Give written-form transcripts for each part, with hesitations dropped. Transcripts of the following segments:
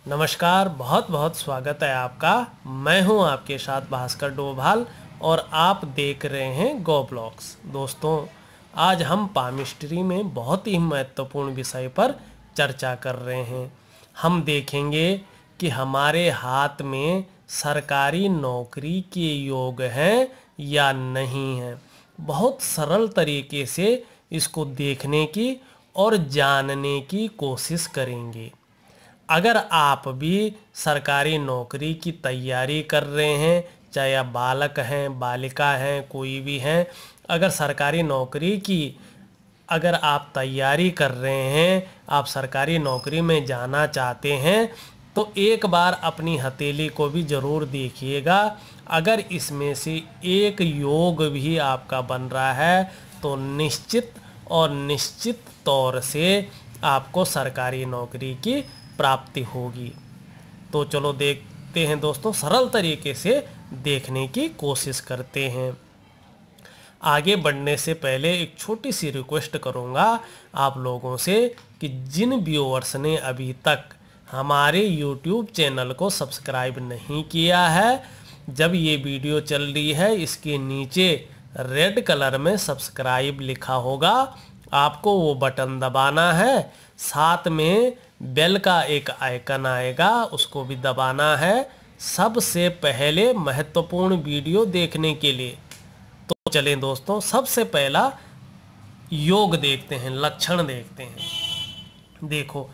नमस्कार, बहुत बहुत स्वागत है आपका। मैं हूं आपके साथ भास्कर डोभाल और आप देख रहे हैं गो ब्लॉग्स। दोस्तों, आज हम पामिस्ट्री में बहुत ही महत्वपूर्ण विषय पर चर्चा कर रहे हैं। हम देखेंगे कि हमारे हाथ में सरकारी नौकरी के योग हैं या नहीं हैं। बहुत सरल तरीके से इसको देखने की और जानने की कोशिश करेंगे। अगर आप भी सरकारी नौकरी की तैयारी कर रहे हैं, चाहे आप बालक हैं, बालिका हैं, कोई भी हैं, अगर सरकारी नौकरी की अगर आप तैयारी कर रहे हैं, आप सरकारी नौकरी में जाना चाहते हैं, तो एक बार अपनी हथेली को भी ज़रूर देखिएगा। अगर इसमें से एक योग भी आपका बन रहा है तो निश्चित तौर से आपको सरकारी नौकरी की प्राप्ति होगी। तो चलो देखते हैं दोस्तों, सरल तरीके से देखने की कोशिश करते हैं। आगे बढ़ने से पहले एक छोटी सी रिक्वेस्ट करूंगा आप लोगों से कि जिन व्यूअर्स ने अभी तक हमारे YouTube चैनल को सब्सक्राइब नहीं किया है, जब ये वीडियो चल रही है इसके नीचे रेड कलर में सब्सक्राइब लिखा होगा, आपको वो बटन दबाना है। साथ में बेल का एक आइकन आएगा, उसको भी दबाना है सबसे पहले महत्वपूर्ण वीडियो देखने के लिए। तो चलें दोस्तों, सबसे पहला योग देखते हैं, लक्षण देखते हैं। देखो,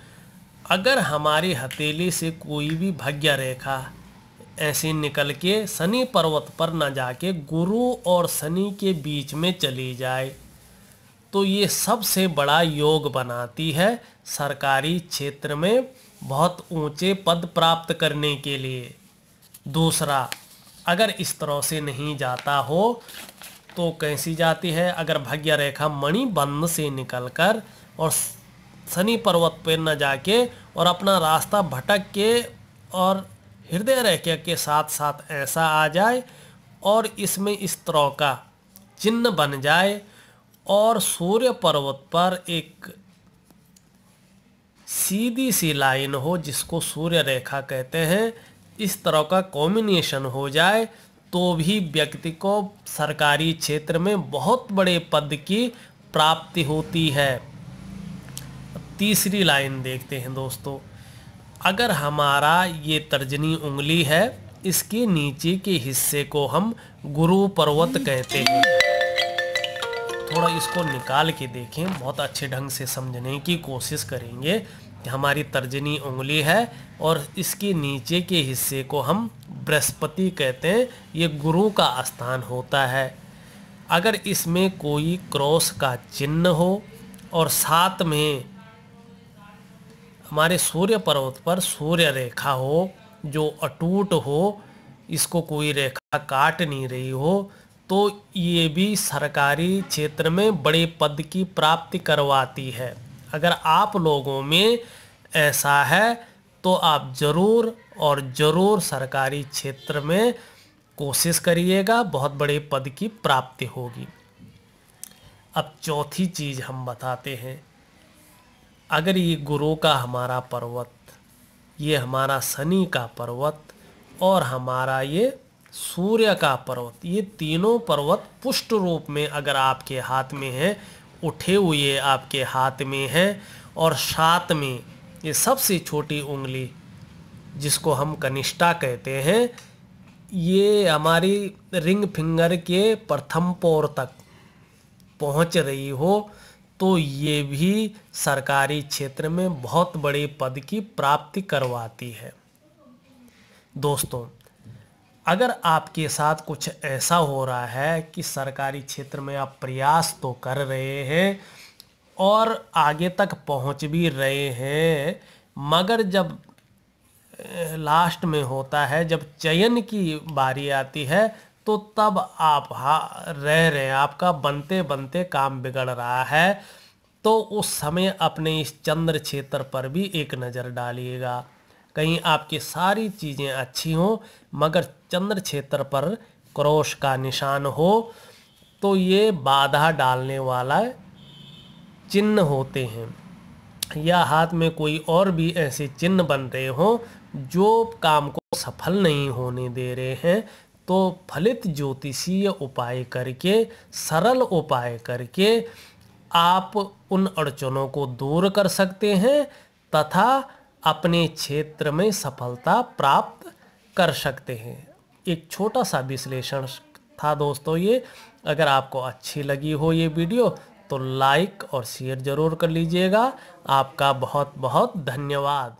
अगर हमारी हथेली से कोई भी भाग्य रेखा ऐसे निकल के शनि पर्वत पर न जाके गुरु और शनि के बीच में चली जाए तो ये सबसे बड़ा योग बनाती है सरकारी क्षेत्र में बहुत ऊंचे पद प्राप्त करने के लिए। दूसरा, अगर इस तरह से नहीं जाता हो तो कैसी जाती है? अगर भाग्य रेखा मणिबंध से निकलकर और शनि पर्वत पर न जाके और अपना रास्ता भटक के और हृदय रेखा के साथ साथ ऐसा आ जाए और इसमें इस तरह का चिन्ह बन जाए और सूर्य पर्वत पर एक सीधी सी लाइन हो जिसको सूर्य रेखा कहते हैं, इस तरह का कॉम्बिनेशन हो जाए तो भी व्यक्ति को सरकारी क्षेत्र में बहुत बड़े पद की प्राप्ति होती है। तीसरी लाइन देखते हैं दोस्तों, अगर हमारा ये तर्जनी उंगली है, इसके नीचे के हिस्से को हम गुरु पर्वत कहते हैं। थोड़ा इसको निकाल के देखें, बहुत अच्छे ढंग से समझने की कोशिश करेंगे कि हमारी तर्जनी उंगली है और इसके नीचे के हिस्से को हम बृहस्पति कहते हैं, ये गुरु का स्थान होता है। अगर इसमें कोई क्रॉस का चिन्ह हो और साथ में हमारे सूर्य पर्वत पर सूर्य रेखा हो जो अटूट हो, इसको कोई रेखा काट नहीं रही हो, तो ये भी सरकारी क्षेत्र में बड़े पद की प्राप्ति करवाती है। अगर आप लोगों में ऐसा है तो आप ज़रूर सरकारी क्षेत्र में कोशिश करिएगा, बहुत बड़े पद की प्राप्ति होगी। अब चौथी चीज़ हम बताते हैं, अगर ये गुरु का हमारा पर्वत, ये हमारा शनि का पर्वत और हमारा ये सूर्य का पर्वत, ये तीनों पर्वत पुष्ट रूप में अगर आपके हाथ में है, उठे हुए आपके हाथ में है, और साथ में ये सबसे छोटी उंगली जिसको हम कनिष्ठा कहते हैं, ये हमारी रिंग फिंगर के प्रथम पोर तक पहुंच रही हो, तो ये भी सरकारी क्षेत्र में बहुत बड़े पद की प्राप्ति करवाती है। दोस्तों, अगर आपके साथ कुछ ऐसा हो रहा है कि सरकारी क्षेत्र में आप प्रयास तो कर रहे हैं और आगे तक पहुंच भी रहे हैं, मगर जब लास्ट में होता है, जब चयन की बारी आती है, तो तब आप रह रहे हैं, आपका बनते बनते काम बिगड़ रहा है, तो उस समय अपने इस चंद्र क्षेत्र पर भी एक नज़र डालिएगा। कहीं आपकी सारी चीज़ें अच्छी हों मगर चंद्र क्षेत्र पर क्रॉस का निशान हो, तो ये बाधा डालने वाला चिन्ह होते हैं। या हाथ में कोई और भी ऐसे चिन्ह बन रहे हों जो काम को सफल नहीं होने दे रहे हैं, तो फलित ज्योतिषीय उपाय करके, सरल उपाय करके आप उन अड़चनों को दूर कर सकते हैं तथा अपने क्षेत्र में सफलता प्राप्त कर सकते हैं। एक छोटा सा विश्लेषण था दोस्तों ये। अगर आपको अच्छी लगी हो ये वीडियो तो लाइक और शेयर ज़रूर कर लीजिएगा। आपका बहुत बहुत धन्यवाद।